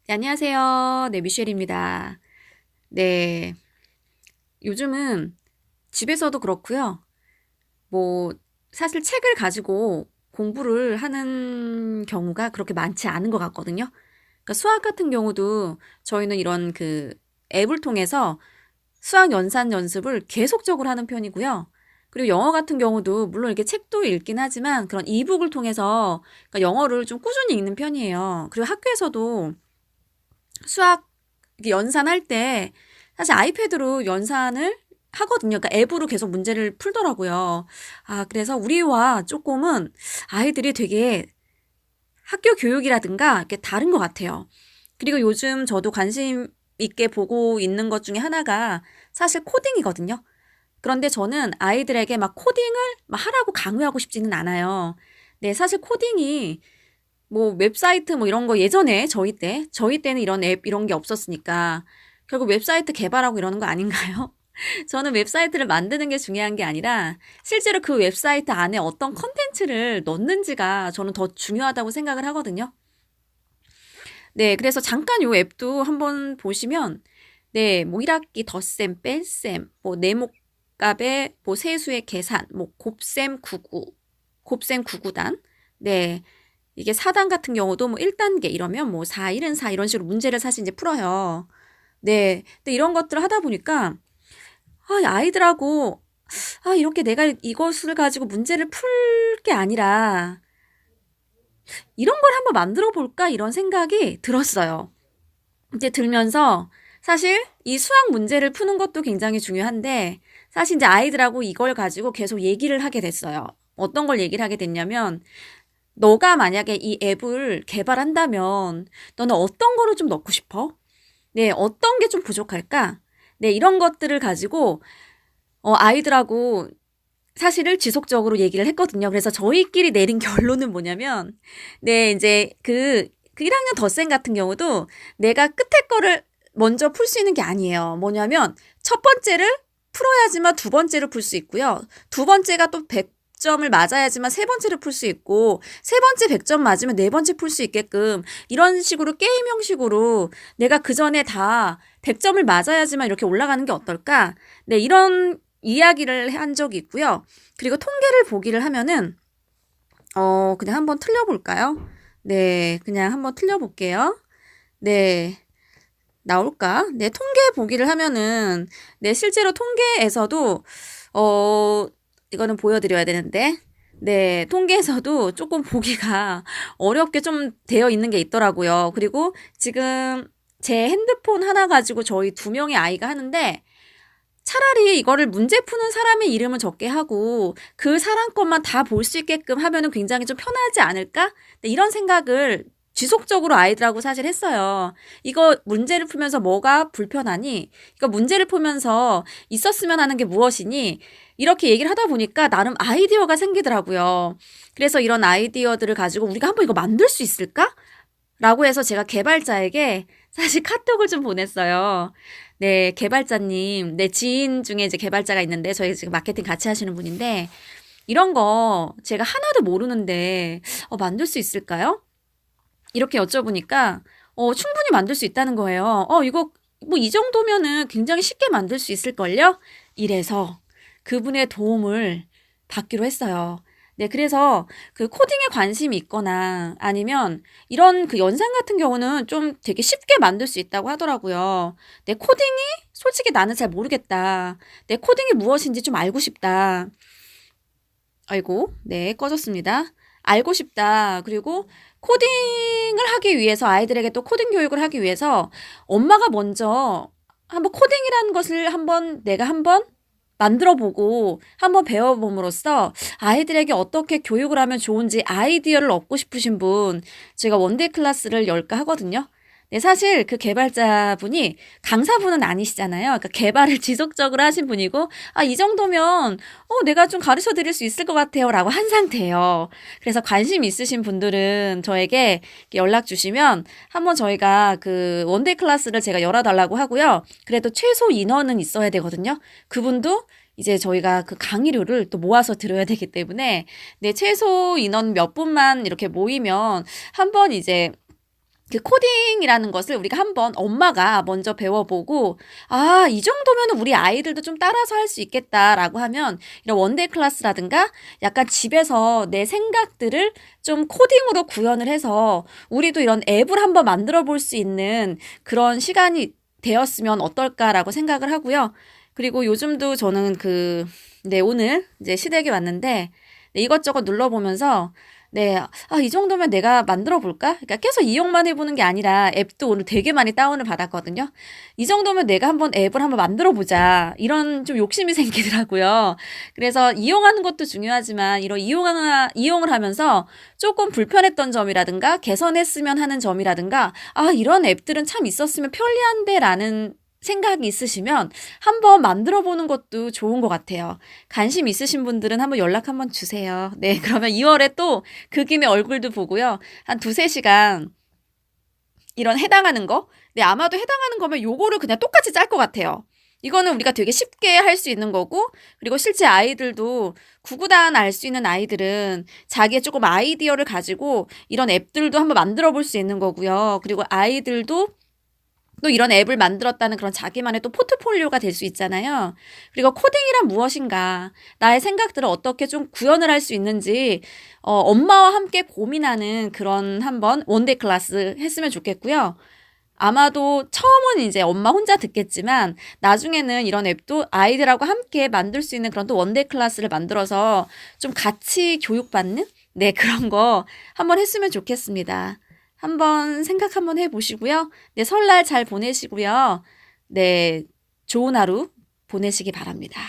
네, 안녕하세요. 네, 미셸입니다. 네, 요즘은 집에서도 그렇고요. 뭐, 사실 책을 가지고 공부를 하는 경우가 그렇게 많지 않은 것 같거든요. 그러니까 수학 같은 경우도 저희는 이런 그 앱을 통해서 수학 연산 연습을 계속적으로 하는 편이고요. 그리고 영어 같은 경우도 물론 이렇게 책도 읽긴 하지만 그런 이북을 통해서 그러니까 영어를 좀 꾸준히 읽는 편이에요. 그리고 학교에서도 수학 연산할 때 사실 아이패드로 연산을 하거든요. 그러니까 앱으로 계속 문제를 풀더라고요. 아, 그래서 우리와 조금은 아이들이 되게 학교 교육이라든가 이렇게 다른 것 같아요. 그리고 요즘 저도 관심 있게 보고 있는 것 중에 하나가 사실 코딩이거든요. 그런데 저는 아이들에게 막 코딩을 막 하라고 강요하고 싶지는 않아요. 네, 사실 코딩이 뭐 웹사이트 뭐 이런 거 예전에 저희 때는 이런 앱 이런 게 없었으니까 결국 웹사이트 개발하고 이러는 거 아닌가요? 저는 웹사이트를 만드는 게 중요한 게 아니라 실제로 그 웹사이트 안에 어떤 컨텐츠를 넣는지가 저는 더 중요하다고 생각을 하거든요. 네, 그래서 잠깐 요 앱도 한번 보시면 네, 뭐 1학기 덧셈, 뺄셈, 뭐 네모값의 뭐 세수의 계산, 뭐 곱셈 99, 곱셈 99단, 네, 이게 4단 같은 경우도 뭐 1단계 이러면 뭐 4, 1은 4 이런 식으로 문제를 사실 이제 풀어요. 네. 근데 이런 것들을 하다 보니까 아이들하고 이렇게 내가 이것을 가지고 문제를 풀 게 아니라 이런 걸 한번 만들어 볼까 이런 생각이 들었어요. 이제 들면서 사실 이 수학 문제를 푸는 것도 굉장히 중요한데 사실 이제 아이들하고 이걸 가지고 계속 얘기를 하게 됐어요. 어떤 걸 얘기를 하게 됐냐면 너가 만약에 이 앱을 개발한다면 너는 어떤 거를 좀 넣고 싶어? 네, 어떤 게 좀 부족할까? 네, 이런 것들을 가지고 아이들하고 사실을 지속적으로 얘기를 했거든요. 그래서 저희끼리 내린 결론은 뭐냐면 네, 이제 그 1학년 덧셈 같은 경우도 내가 끝에 거를 먼저 풀 수 있는 게 아니에요. 뭐냐면 첫 번째를 풀어야지만 두 번째를 풀 수 있고요. 두 번째가 또 100점을 맞아야지만 세 번째를 풀 수 있고 세 번째 100점 맞으면 네 번째 풀 수 있게끔 이런 식으로 게임 형식으로 내가 그 전에 다 100점을 맞아야지만 이렇게 올라가는 게 어떨까? 네, 이런 이야기를 한 적이 있고요. 그리고 통계를 보기를 하면은 그냥 한번 틀려볼까요? 네, 그냥 한번 틀려볼게요. 네, 나올까? 네, 통계 보기를 하면은, 네, 실제로 통계에서도, 어, 이거는 보여드려야 되는데, 네, 통계에서도 조금 보기가 어렵게 좀 되어 있는 게 있더라고요. 그리고 지금 제 핸드폰 하나 가지고 저희 두 명의 아이가 하는데, 차라리 이거를 문제 푸는 사람의 이름을 적게 하고 그 사람 것만 다 볼 수 있게끔 하면은 굉장히 좀 편하지 않을까? 네, 이런 생각을 지속적으로 아이들하고 사실 했어요. 이거 문제를 풀면서 뭐가 불편하니? 이거 문제를 풀면서 있었으면 하는 게 무엇이니? 이렇게 얘기를 하다 보니까 나름 아이디어가 생기더라고요. 그래서 이런 아이디어들을 가지고 우리가 한번 이거 만들 수 있을까? 라고 해서 제가 개발자에게 사실 카톡을 좀 보냈어요. 네, 개발자님, 내 지인 중에 이제 개발자가 있는데 저희 지금 마케팅 같이 하시는 분인데 이런 거 제가 하나도 모르는데 만들 수 있을까요? 이렇게 여쭤보니까 충분히 만들 수 있다는 거예요. 이거 뭐 이 정도면은 굉장히 쉽게 만들 수 있을걸요? 이래서 그분의 도움을 받기로 했어요. 네, 그래서 그 코딩에 관심이 있거나 아니면 이런 그 연산 같은 경우는 좀 되게 쉽게 만들 수 있다고 하더라고요. 내 코딩이 솔직히 나는 잘 모르겠다. 내 코딩이 무엇인지 좀 알고 싶다. 아이고, 네, 꺼졌습니다. 알고 싶다. 그리고 코딩을 하기 위해서 아이들에게 또 코딩 교육을 하기 위해서 엄마가 먼저 한번 코딩이라는 것을 한번 내가 한번 만들어 보고 한번 배워봄으로써 아이들에게 어떻게 교육을 하면 좋은지 아이디어를 얻고 싶으신 분 제가 원데이 클래스를 열까 하거든요. 네, 사실 그 개발자분이 강사분은 아니시잖아요. 그러니까 개발을 지속적으로 하신 분이고, 이 정도면 내가 좀 가르쳐 드릴 수 있을 것 같아요. 라고 한 상태예요. 그래서 관심 있으신 분들은 저에게 연락 주시면 한번 저희가 그 원데이 클래스를 제가 열어달라고 하고요. 그래도 최소 인원은 있어야 되거든요. 그분도 이제 저희가 그 강의료를 또 모아서 들어야 되기 때문에 네, 최소 인원 몇 분만 이렇게 모이면 한번 이제 그 코딩이라는 것을 우리가 한번 엄마가 먼저 배워보고, 아, 이 정도면 우리 아이들도 좀 따라서 할 수 있겠다라고 하면 이런 원데이 클래스라든가 약간 집에서 내 생각들을 좀 코딩으로 구현을 해서 우리도 이런 앱을 한번 만들어 볼 수 있는 그런 시간이 되었으면 어떨까라고 생각을 하고요. 그리고 요즘도 저는 네, 오늘 이제 시댁에 왔는데 네, 이것저것 눌러보면서 네, 아, 이 정도면 내가 만들어 볼까? 그러니까 계속 이용만 해보는 게 아니라 앱도 오늘 되게 많이 다운을 받았거든요. 이 정도면 내가 한번 앱을 한번 만들어 보자. 이런 좀 욕심이 생기더라고요. 그래서 이용하는 것도 중요하지만 이런 이용을 하면서 조금 불편했던 점이라든가 개선했으면 하는 점이라든가 아, 이런 앱들은 참 있었으면 편리한데라는 생각이 있으시면 한번 만들어 보는 것도 좋은 것 같아요. 관심 있으신 분들은 한번 연락 한번 주세요. 네, 그러면 2월에 또 그 김에 얼굴도 보고요. 한 두세 시간 이런 해당하는 거? 네, 아마도 해당하는 거면 요거를 그냥 똑같이 짤 것 같아요. 이거는 우리가 되게 쉽게 할 수 있는 거고, 그리고 실제 아이들도 구구단 알 수 있는 아이들은 자기의 조금 아이디어를 가지고 이런 앱들도 한번 만들어 볼 수 있는 거고요. 그리고 아이들도 또 이런 앱을 만들었다는 그런 자기만의 또 포트폴리오가 될 수 있잖아요. 그리고 코딩이란 무엇인가, 나의 생각들을 어떻게 좀 구현을 할 수 있는지, 엄마와 함께 고민하는 그런 한번 원데이 클래스 했으면 좋겠고요. 아마도 처음은 이제 엄마 혼자 듣겠지만 나중에는 이런 앱도 아이들하고 함께 만들 수 있는 그런 또 원데이 클래스를 만들어서 좀 같이 교육받는 네, 그런 거 한번 했으면 좋겠습니다. 한번 생각 한번 해보시고요. 네, 설날 잘 보내시고요. 네, 좋은 하루 보내시기 바랍니다.